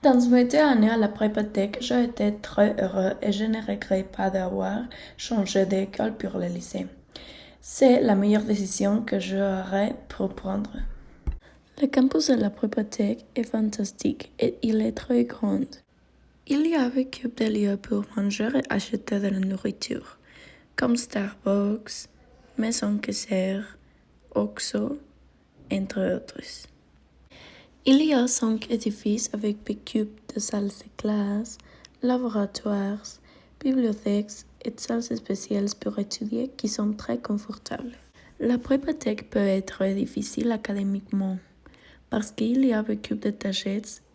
Dans mes 2 années à la prépa-tech, j'ai été très heureux et je ne regrette pas d'avoir changé d'école pour le lycée. C'est la meilleure décision que j'aurais pu prendre. Le campus de la prépa-tech est fantastique et il est très grand. Il y a beaucoup de lieux pour manger et acheter de la nourriture, comme Starbucks, Maison Caissière, Oxxo, entre autres. Il y a 5 édifices avec beaucoup de salles de classe, laboratoires, bibliothèques et salles spéciales pour étudier qui sont très confortables. La prépa-tech peut être difficile académiquement parce qu'il y a beaucoup de tâches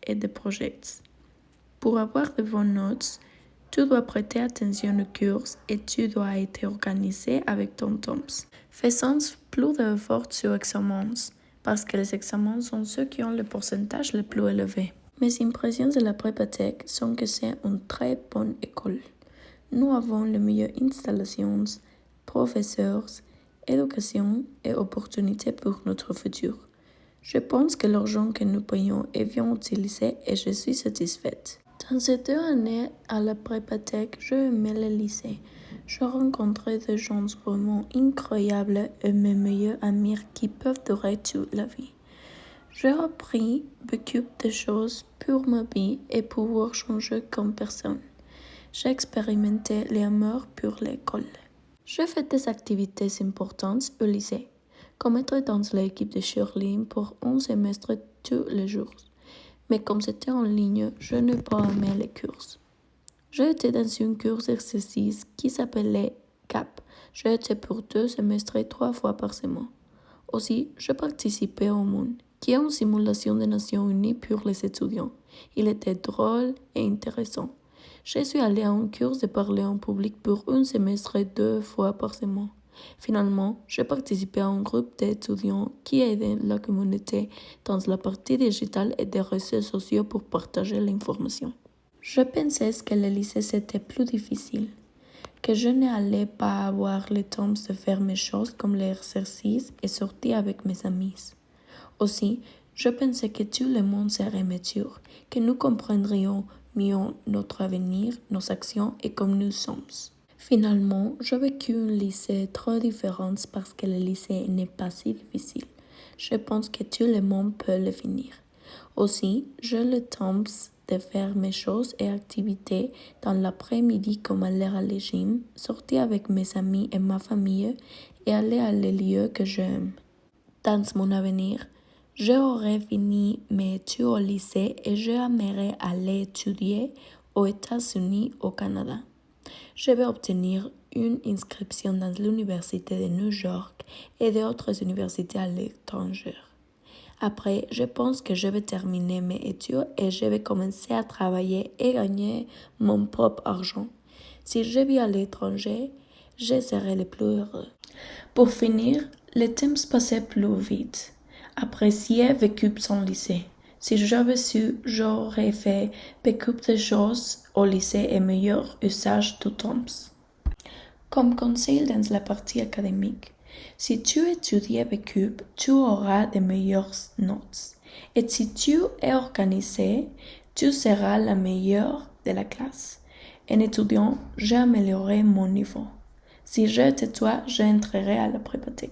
et de projets. Pour avoir de bonnes notes, tu dois prêter attention aux cours et tu dois être organisé avec ton temps. Faisons plus d'efforts sur examens parce que les examens sont ceux qui ont le pourcentage le plus élevé. Mes impressions de la prépa-tech sont que c'est une très bonne école. Nous avons les meilleures installations, professeurs, éducation et opportunités pour notre futur. Je pense que l'argent que nous payons est bien utilisé et je suis satisfaite. Dans ces 2 années à la prépa-tech, j'ai aimé le lycée. J'ai rencontré des gens vraiment incroyables et mes meilleurs amis qui peuvent durer toute la vie. J'ai appris beaucoup de choses pour ma vie et pouvoir changer comme personne. J'ai expérimenté l'amour pour l'école. J'ai fait des activités importantes au lycée, comme être dans l'équipe de cheerleading pour un semestre tous les jours. Mais comme c'était en ligne, je n'ai pas aimé les cours. J'ai été dans une cours d'exercice qui s'appelait CAP. J'ai été pour 2 semestres 3 fois par semaine. Aussi, j'ai participé au MOON, qui est une simulation des Nations Unies pour les étudiants. Il était drôle et intéressant. Je suis allée à un cours de parler en public pour un semestre 2 fois par semaine. Finalement, j'ai participé à un groupe d'étudiants qui aidait la communauté dans la partie digitale et des réseaux sociaux pour partager l'information. Je pensais que le lycée c'était plus difficile, que je n'allais pas avoir le temps de faire mes choses comme l'exercice et sortir avec mes amis. Aussi, je pensais que tout le monde serait mature, que nous comprendrions mieux notre avenir, nos actions et comme nous sommes. Finalement, j'ai vécu un lycée trop différent parce que le lycée n'est pas si difficile. Je pense que tout le monde peut le finir. Aussi, j'ai le temps de faire mes choses et activités dans l'après-midi comme aller à la gym, sortir avec mes amis et ma famille et aller à les lieux que j'aime. Dans mon avenir, j'aurai fini mes études au lycée et j'aimerais aller étudier aux États-Unis ou au Canada. Je vais obtenir une inscription dans l'Université de New York et d'autres universités à l'étranger. Après, je pense que je vais terminer mes études et je vais commencer à travailler et gagner mon propre argent. Si je vis à l'étranger, je serai le plus heureux. Pour finir, le temps passait plus vite. Apprécier vécu son lycée. Si j'avais su, j'aurais fait beaucoup de choses au lycée et meilleur usage du temps. Comme conseil dans la partie académique, si tu étudies beaucoup, tu auras de meilleures notes. Et si tu es organisé, tu seras la meilleure de la classe. En étudiant, j'ai amélioré mon niveau. Si j'étais toi, j'entrerais à la prépa-tech.